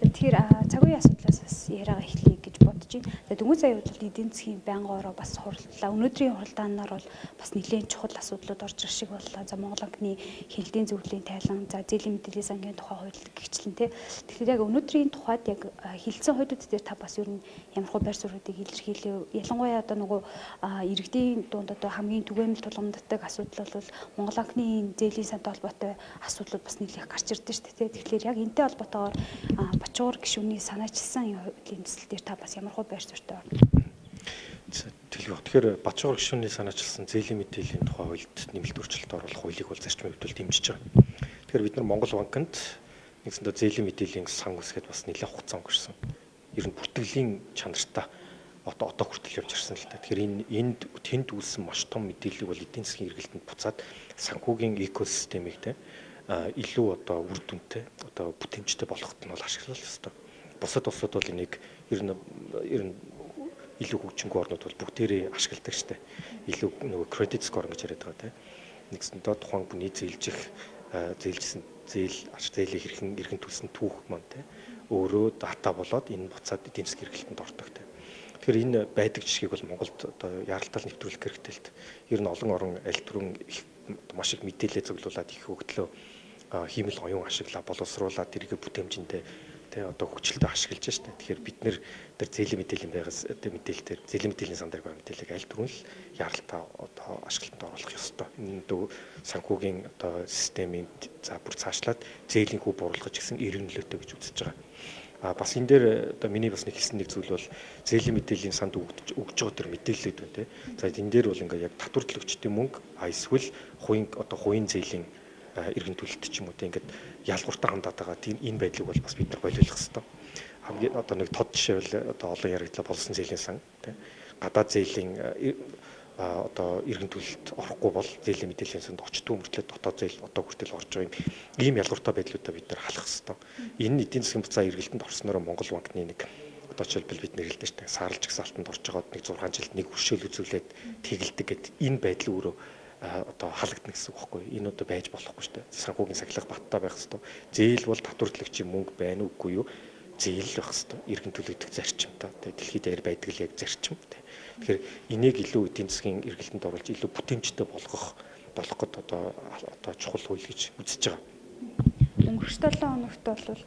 Тэгэхээр цаг үеийн асуудлаас бас яриагаа эхлэе гэж бодож байна. Дөнгөж сая бодлоо эдийн засгийн байнгаараа бас хуралдлаа. Өнөөдрийн хуралдаанаар бол бас нэлээд чухал асуудлууд орж ирэх шиг боллоо. За Монгол анхны хяналтын зөвлөлийн тайлан, за зээлийн мэдээллийн сангийн тухай хууль гихчлэн тий. Тэгэхээр яг өнөөдрийн тухайд яг хилцэн хуулиуд дээр та бас ер нь ямархуу байр суурьуудыг илэрхийлээ. Ялангуяа одоо нөгөө иргэдийн дунд одоо хамгийн түгээмэл тулгамддаг асуудал бол Монгол анхны зээлийн сантай холбоотой асуудлууд бас нэлээд гарч ирдэ шүү дээ. Тэгэхээр яг энэтэй холбоотойгоор Бачуур гишүүний санаачилсан хуулийн төсөл дээр та бас ямар хөө байр суурьтай байна? Тэгэхээр Бачуур гишүүний санаачилсан зээлийн мэдээллийн тухай хуульд нэмэлт өөрчлөлт оруулах хуулийг бол зарчмын хувьд дэмжиж байгаа. Тэгэхээр бид нар Монгол банкнд нэгсэндээ зээлийн мэдээллийн сан үсгээд бас нэлээд хугацаа өнгөрсөн. Ер нь бүртгэлийн чанартай одоо хүртэл явж ирсэн л та. Тэгэхээр энд тэнд үүссэн маш том мэдээллийг бол эдийн засгийн эргэлтэнд буцаад санхүүгийн экосистемийг те илүү одоо үр дүнтэй одоо бүтээмжтэй болгоход нь бол ашиглах ёстой. Бусад улсууд бол энийг ер нь илүү хөгжингүй орнууд бол бүгдээрээ ашигладаг штэ. Илүү нөгөө credit score гэж яриад байгаа те. Нэгсэндээ тухайн бүний зээлжсэн зээлийн хэрхэн төлсөн түүх маань те өөрөө дата болоод энэ буцаад эдийн засгийн эргэлтэнд ордог те. Тэгэхээр энэ байдаг жишгийг бол Монголд одоо яралтал нэвтрүүлэх хэрэгтэй л. Ер нь олон орон аль түрүүн маш их мэдээлэл зөвлүүлээд их хөгдлөө хиймэл оюун ашиглаа боловсруулаад тэрийг бүтээмжиндээ тэ одоо хөгжилтэй ашиглаж штэ. Тэгэхээр бид нэр тэр зээлийн мэдээллийн байгаас мэдээлэл дээр зээлийн мэдээллийн сан дээр байгаа мэдээллийг аль түрүүн л яралтаа одоо ашиглалтанд оруулах ёстой. Энэ дөө санхүүгийн одоо системийн за бүр цаашлаад зээлийн хүү буруулгаж гэсэн эрен нөлөөтэй гэж үзэж байгаа. Бас энэ дээр одоо миний бас нэг хэлсэн нэг зүйл бол зээлийн мэдээллийн санд өгж байгаа тэр мэдээллүүд байна те. За энэ дээр бол ингээ яг татвар төлөгчдийн мөнгө эсвэл хувийн зээлийн иргэн төлөлт ч юм уу те ингээд ялгууртаа хандаад байгаа тийм энэ байдлыг бол бас бид нар болиулах хэрэгтэй. Хамгийн одоо нэг тод жишээ бол одоо олон яригдлаа болсон зээлийн сан те. Гадаад зээлийн одоо иргэн төлөлт орохгүй бол зээлийн мэдээллийн санд очтгүй мөртлөө дотоод зээл одоо хүртэл орж байгаа ийм ялгууртаа байдлуудаа бид нар халах хэрэгтэй. Энэ эдийн засгийн буцаа эргэлтэнд орсноор Монгол банкны нэг одоо жишээлбэл бид нэр хэлдэг шүү дээ. Саарл жагсаалтанд орж байгаад нэг 6 жилд нэг өршөөл үзүүлээд тэгэлдэг гэд энэ байдал өөрөө одоо халагдана гэсэн үг байхгүй. Энэ одоо байж болохгүй шүү дээ. Санхүүгийн сахилга баттай байх хэрэгтэй. Зээл бол татвар төлөгчийн мөнгө байна уугүй юу? Зээл байх хэрэгтэй. Иргэн төлөгдөх зарчимтай. Дэлхийд даяар байдаг л яг зарчим. Тэгэхээр энийг илүү эдийн засгийн эргэлтэнд оруулж илүү бүтээмжтэй болгоход одоо чухал хууль гэж үзэж байгаа. Өнгөрөх 7 хоногт бол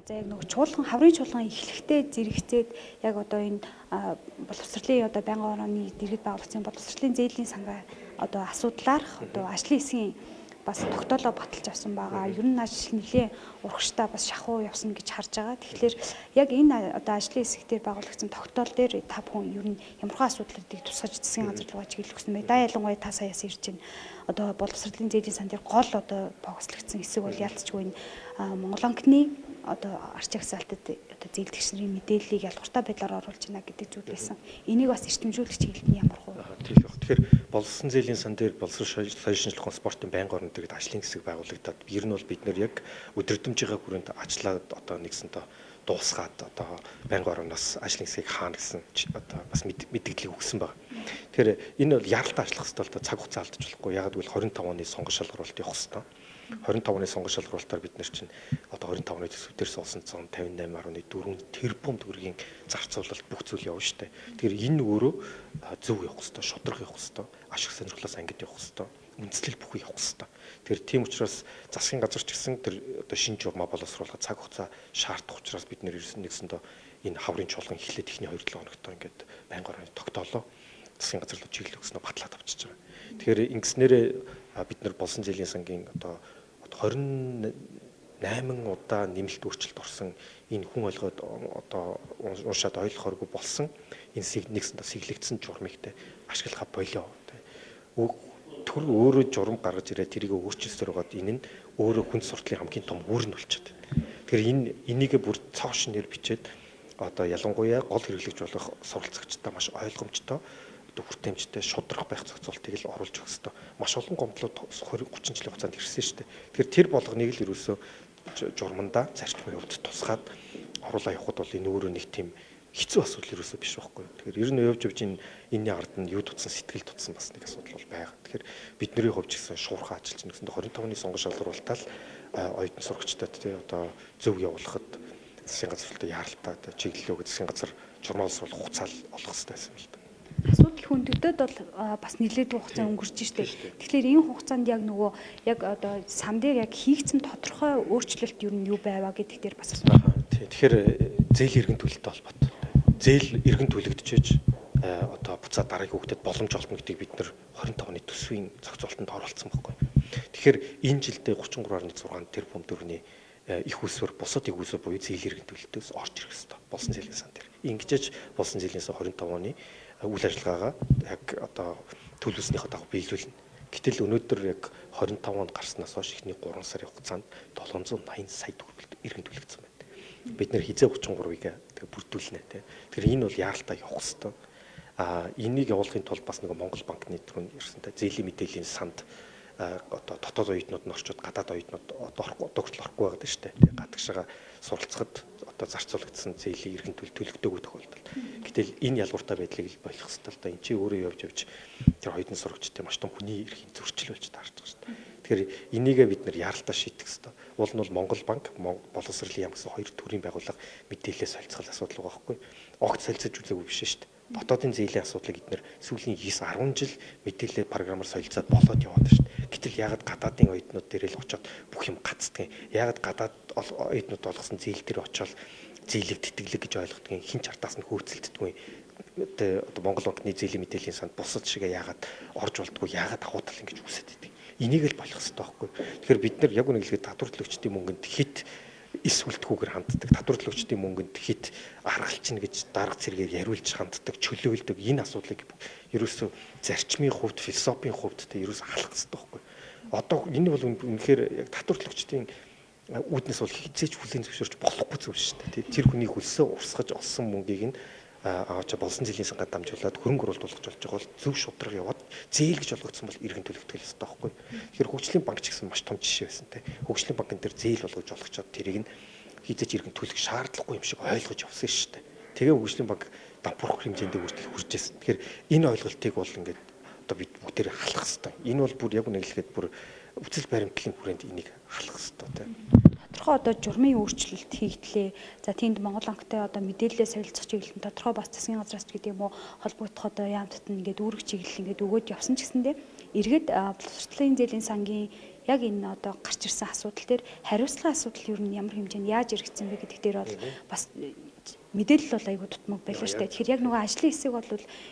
за яг нэг хаврын чуулган эхлэхдээ зэрэгцээд яг одоо энэ боловсролын одоо байнгын орооны дэргэд байгуулагдсан боловсролын зээлийн сангаа одоо асуудлаар одоо ажлын хэсгийн бас тогтоолоо баталж авсан байгаа. Ер нь ажил нэлээ урагштай бас шахуу явсан гэж харж байгаа. Тэгэхээр яг энэ одоо ажлын хэсэг дээр байгуулагдсан тогтоол дээр та бүхэн ер нь ямархуу асуудлуудыг тусгаж засгийн газар руу чиглэл өгсөн бай. Да ялангуяа та саяас ирж байна. Одоо боловсролын зээлийн сан дээр гол одоо богцлогдсон хэсэг бол ялцчгүй Монгол банкны одоо арч агсаалтад одоо зээлдэгч нарын мэдээллийг ялгууртай байдлаар оруулж байна гэдэг зүйл байсан. Энийг бас эрчимжүүлэх чиглэлд нь ямар хөө? Тэгэхээр боловсон зээлийн сан дээр боловсрол соёлын шинжилгээ спортын байнгын орон дэргэд ажлын хэсэг байгуулагдаад ер нь бол бид нэр яг өдөрдмжийнхаа хүрээнд ажиллаад одоо нэгсэнтэй дуусгаад одоо байнгын ороноос ажлын хэсгийг хаана гэсэн одоо бас мэдээллийг өгсөн байна. Тэгэхээр энэ бол яралтай ажиллах хэрэгтэй л цаг хугацаа алдаж болохгүй. Яг гэвэл 25 оны сонгон шалгаруулалт явах хэрэгтэй. 25 оны сонгон шалгаруулалтаар бид нар чинь одоо 25 оны төсвүүдээр суулсан 158.4 тэрбум төгрөгийн зарцуулалт бүх зүйл явна шүү дээ. Тэгэхээр энэ өөрөө зөв явах хэрэгтэй, шудраг явах хэрэгтэй, ашиг сонирхлоос ангид явах хэрэгтэй, үндэслэл бүхий явах хэрэгтэй. Тэгэхээр тийм учраас засгийн газар ч гэсэн тэр одоо шинэ журмаа боловсруулах цаг хугацаа шаардах учраас бид нэр нэгсэндээ энэ хаврын чуулган эхлээд ихний 2-7 хоногт ингээд байнгын орны тогтоолоо засгийн газар руу чиглэл өгснөө батлаад авчиж байгаа. Тэгэхээр ингэснээрээ бид нар болсон зээлийн сангийн одоо 28 удаа нэмэлт өөрчлөлт орсон энэ хүн ойлгоод одоо уншаад ойлгохооргүй болсон энэ нэгсэндээ сэглэгдсэн журмыг те ашиглахаа болио те төр өөрөө журам гаргаж ирээд тэрийг өөрчилсөөр байгаад энэ нь өөрөө хүн суртлын хамгийн том үүр нь болчиход. Тэгэхээр энийг бүр цоошин нэр бичээд одоо ялангуяа гол хэрэглэгч болох суралцагчдаа маш ойлгомжтой хүртээмжтэй шудрах байх зохицуултыг л оруулж өгөх хэрэгтэй. Маш олон гомдлууд 30 жилийн хугацаанд ирсэн шүү дээ. Тэгэхээр тэр болгоныг л ерөөсөө журмандаа зарчмын хувьд тусгаад оруулаа явахд бол энэ өөрөө нэг тийм хэцүү асуудал ерөөсөө биш байхгүй. Тэгэхээр ер нь явж энэний ард нь юу тутсан сэтгэл тутсан бас нэг асуудал бол байгаа. Тэгэхээр бидний хувьд ч гэсэн шуурхаа ажиллаж нэгсэндээ 25 оны сонгон шалгаруулалтаа оюутан сурагчдад тий одоо зөв явуулахад засгийн газар яаралтай чиглэлөө гэж засгийн газар журналс бол хугацаа олох хэрэгтэй байсан юм л да. Асуудал хөндөгдөд бол бас нэлээд хугацаа өнгөрч штеп. Тэгэхээр энэ хугацаанд яг нөгөө яг одоо сан дээр яг хийгдсэн тодорхой өөрчлөлт юу нь юу байваа гэдэг дээр бас асуух. Тэгэхээр зээл иргэн төлөлттэй холбоотой. Зээл иргэн төлөгдөж одоо буцаа дараагийн хүүхдэд боломж олно гэдгийг бид нэр 25 оны төсвийн зохицуулалтанд оруулсан байхгүй. Тэгэхээр энэ жилдээ 33.6 тэрбум төгрөгийн их усвар бусад их усвар буюу зээл иргэн төлөлтөөс орж ирэх ёстой. Болсон зээлийн сан дээр. Ингэжж болсон зээлийн сан 25 оны үйл ажиллагаагаа яг одоо төлөвлөснийхөө дагуу биелүүлнэ. Гэтэл өнөөдөр яг 25 онд гарснаас хойш эхний 3 сарын хугацаанд 780 сая төгрөг иргэн төлөгдсөн байна. Бид нэр хизээ 33-ыг бүрдүүлнэ тий. Тэгэхээр энэ бол яаралтай явах хэрэгтэй. Энийг явуулахын тулд бас нэг Монгол банкны түрүүн ярьсантай зээлийн мэдээллийн санд одоо дотоод оюутнууд нь орчууд гадаад оюутнууд одоо хүртэл орохгүй байгаа шүү дээ. Тэгээ гадагшаага суралцахад одоо зарцуулагдсан зээлийн иргэн төлөгдөөгүй тохиолдол. Гэтэл энэ ялгууртай байдлыг л болох хэрэгтэй л да. Энд чи өөрөө явж тэр оюутан сурагчдын маш том хүний эрхийн зөрчил болж таарч байгаа шүү дээ. Тэгэхээр энийгээ бид нэр яаралтай шийдэх хэрэгтэй. Уул нь бол Монгол банк, боловсролын яам гэсэн хоёр төрлийн байгууллага мэдээлэл солилцох асуудал байгаа байхгүй. Огт солилцож үзээгүй биш шүү дээ. Дотоодын зээлийн асуудлыг эдгээр сүүлийн 9-10 жил мэдээлэл програмаар солилцоод болоод яваад байна шүү дээ. Гэтэл яагаад гадаадын оюутнууд дээр л очиод бүх юм гацдгийг, яагаад гадаад оюутнууд болгосон зээл дээр очиод зээлийг тэтгэлэг гэж ойлгодгийг хин ч ардаас нь хөөцөлддөггүй. Одоо Монгол банкны зээлийн мэдээллийн санд бусад шигээ яагаад орж болдгоо, яагаад давуу тал ингэж үсэт идэг. Энийг л болох хэрэгтэй байхгүй. Тэгэхээр бид нар яг үнэхээр татвар төлөгчдийн мөнгөнд хит эс үлдэхүүгээр ханддаг. Татвар төлөгчдийн мөнгөнд хит аргалчин гэж дарга цэргээр яриулж ханддаг, чөлөөлдөг энэ асуудлыг ерөөсөө зарчмын хувьд, философийн хувьд тэ ерөөсөө халах хэрэгтэй байхгүй. Одоо энэ бол үнэхээр яг татвар төлөгчдийн үүднээс бол хизээч хүлээн зөвшөөрч болохгүй зүйл шүү дээ. Тэр хүний хөлсөө урсгаж олсон мөнгийг нь аваач болсон жилийн сангаад дамжуулаад хөрөнгө оруулалт болгож байгаа бол зөв шудраг яваад зээл гэж олгогдсон бол иргэн төлөгдөх л ёстой байхгүй. Тэгэхээр хөгжлийн банк ч гэсэн маш том жишээ байсан те. Хөгжлийн банкн дээр зээл болгож олгочоод тэрийг нь хизээч иргэн төлөх шаардлагагүй юм шиг ойлгож явсан шүү дээ. Тэгээ хөгжлийн банк дампуурах хэмжээндээ хүртэл хүрч ирсэн. Тэгэхээр энэ ойлголтыг бол ингээд одоо бид бүгдээр халах хэрэгтэй. Энэ бол бүр яг үнэхээр бүр үцэл баримтлалын хүрээнд энийг халах хэрэгтэй те. Тодорхой одоо журмын өөрчлөлт хийгдлээ. За тэнд Монгол банктай одоо мэдээлэлээ солилцох чиглэлд тодорхой бас засгийн газраас ч гэдэг юм уу холбогдох одоо яамтад нь ингээд үүрэг чиглэл ингээд өгөөд явсан ч гэсэндээ эргээд боловсролын зээлийн сангийн яг энэ одоо гарч ирсэн асуудал дээр хариуцлагын асуудал юу нь ямар хэмжээнд яаж иргэцсэн бэ гэдэг дээр бол бас мэдээлэл бол айгүй тутмаг байлаа шүү дээ. Тэгэхээр яг нөгөө ажлын хэсэг бол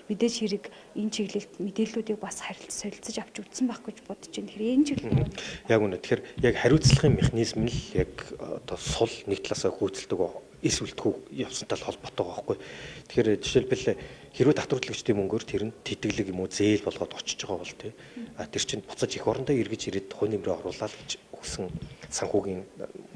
мэдээж хэрэг энэ чиглэлд мэдээллүүдийг бас солилцож авч үзсэн байх гэж бодож байна. Тэгэхээр энэ чиглэлд яг үнэ. Тэгэхээр яг хариуцлагын механизм нь яг одоо сул нэг талаасаа хөөцөлдөг эс үлдэхүү явсантай холбоотой байгаа байхгүй. Тэгэхээр жишээлбэл хэрвээ татвар төлөгчдийн мөнгөөр тэр нь тэтгэлэг юм уу зээл болгоод очиж байгаа бол тий. Тэр чинь буцаж эх орондоо эргэж ирээд хувь нэмрээ оруулаад гэж өгсөн санхүүгийн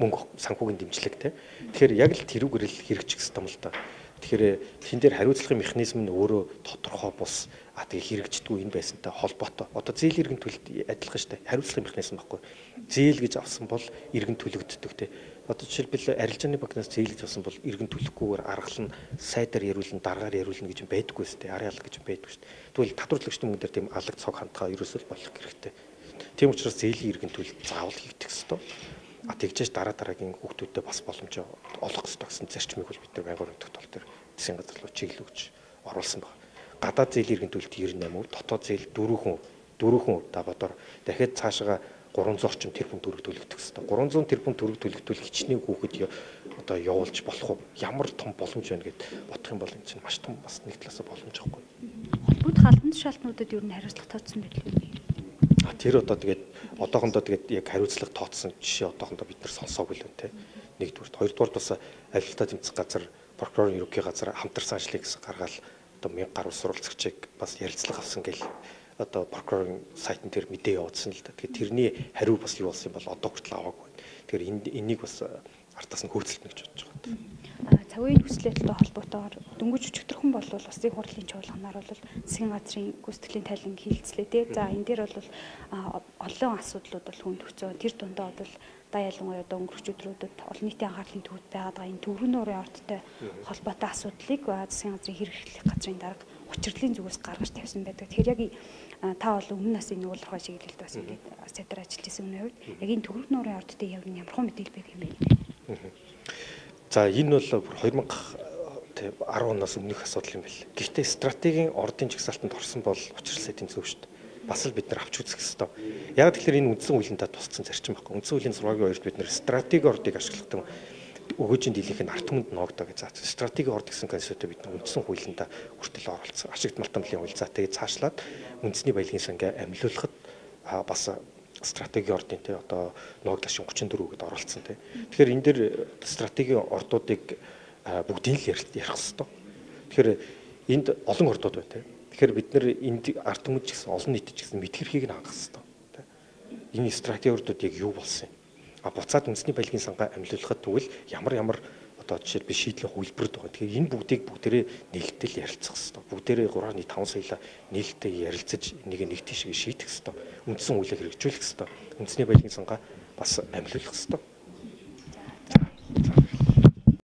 мөнгө санхүүгийн дэмжлэг тий. Тэгэхээр яг л тэрүүгээр л хэрэгжих ёстой юм л да. Тэгэхээр тэн дээр хариуцлагын механизм нь өөрөө тодорхой бус тэгээ хэрэгждэггүй энэ байсантай холбоотой. Одоо зээл иргэн төлөлт адилхан шүү дээ. Хариуцлагын механизм байхгүй. Зээл гэж авсан бол иргэн төлөгддөг тий. Одоо жишээлбэл арилжааны банкнаас зээлж авсан бол иргэн төлөхгүйгээр аргал нь сайдаар яруулна, дараагаар яруулна гэж байдаггүй шүү дээ. Арын алга гэж байдаггүй шүү дээ. Тэгвэл татвар төлөгчдийн мөнгө дээр тийм алга цог хандгаа ерөөсөө болох хэрэгтэй. Тийм учраас зээлийн иргэн төлөлт заавал хийгдэх ёстой. Тэгжээж дараагийн хүүхдүүдэд бас боломж олох ёстой гэсэн зарчмыг бол бид нар байнгын өргөдөх тул дээр засгийн газар руу чиглүүлж оруулсан байна. Гадаад зээлийн иргэн төлөлт 98%, дотоод зээл 4% та бодоор дахиад цаашаа 300 орчим тэрбум төгрөг төлөгдөх ёстой. 300 тэрбум төгрөг төлөгдвөл хичнээн хүүхэд одоо явуулж болох уу? Ямар том боломж байна гэд бодох юм бол энэ чинь маш том бас нэг талаас боломж байхгүй. Холбогд халбанд шалтнуудад юу н хариуцлага тооцсон байх вэ? Тэр одоо тэгээд одоохондоо тэгээд яг хариуцлага тооцсон жишээ одоохондоо бид нар сонсоогүй л байна те. Нэгдүгээр, хоёрдугаар бас авилтаа тэмцэх газар, прокурорын ерөнхий газар хамтарсан ажлыг гаргаад одоо 1000 гаруй сурвалжлагчийг бас ярилцлага авсан гэл одоо прокурорын сайтн дээр мэдээ явуулсан л да. Тэгэхээр тэрний хариу бас юу болсон юм бол одоо хүртэл аваагүй. Тэгэхээр энийг бас артаас нь хөөцөлтнө гэж бодож байгаа. Цагийн хүслэлтэй холбоотойгоор дөнгөж өчигдөрхөн бол улсын хурлын чуулганаар бол засгийн газрын гүйцэтгэлийн тайлан хилцлээ тий. За энэ дээр бол олон асуудлууд бол хүнд хөцөө. Тэр дундаа бол ялангуяа одоо өнгөрч өдрүүдэд олон нийтийн анхаарлын төвд байгаад байгаа энэ төврөн нуурын ордтой холбоотой асуудлыг засгийн газрын хэрэгжлэх газрын дарга учирлын зүгээс гаргаж тавьсан байдаг. Тэгэхээр яг та бол өмнө нас энэ уулархай чиглэлд бас ингээд сэтэр ажиллаж исэн үнэ хувьд яг энэ төгрөг нуурын ордтой яг ямархан мэдээлэл байдаг юм бэ? За энэ бол 2010 оноос өмнөх асуудал юм байна. Гэхдээ стратегийн ордын жагсаалтанд орсон бол учрал эдийн зөв шүү дээ. Бас л бид нар авч үзэх хэрэгтэй. Яг тэгэхээр энэ үндсэн хуулиндаа тусцсан зарчим байхгүй. Үндсэн хуулийн 6-гийн 2-т бид нар стратегийн ордыг ашигладаг өгөөжийн дийлэнх нь арт түмэнд ноогдог гэж заасан. Стратегийн орд гэсэн концептыг бид нар үндсэн хуулиндаа хүртэл оруулсан. Ашигт малтамлын хууль заатыг цаашлаад үндэсний баялагын сангаа амилуулахад бас стратегийн ордын те одоо ноогдлашин 34 гэдээ оруулсан те. Тэгэхээр энэ дэр стратегийн ордуудыг бүгдийг л ярих хэрэгтэй. Тэгэхээр энд олон ордууд байна те. Тэгэхээр бид нар энд арт түмэд ч гэсэн олон нийтэд ч гэсэн мэдхэрхийг нь хангах хэрэгтэй. Энэ стратегийн ордууд яг юу болсон юм? Буцаад үндэсний баялагын сангаа амилуулахад тэгвэл ямар одоо жишээл би шийдлийн хувилбард байгаа. Тэгэхээр энэ бүгдээрээ нээлттэй ярилцах хэрэгтэй. Бүгдээрээ 3.5 сая нээлттэй ярилцаж нэг тийшээ шийдэх хэрэгтэй. Үндсэн хуулийг хэрэгжүүлэх хэрэгтэй. Үндэсний баялагын сангаа бас амилуулах хэрэгтэй.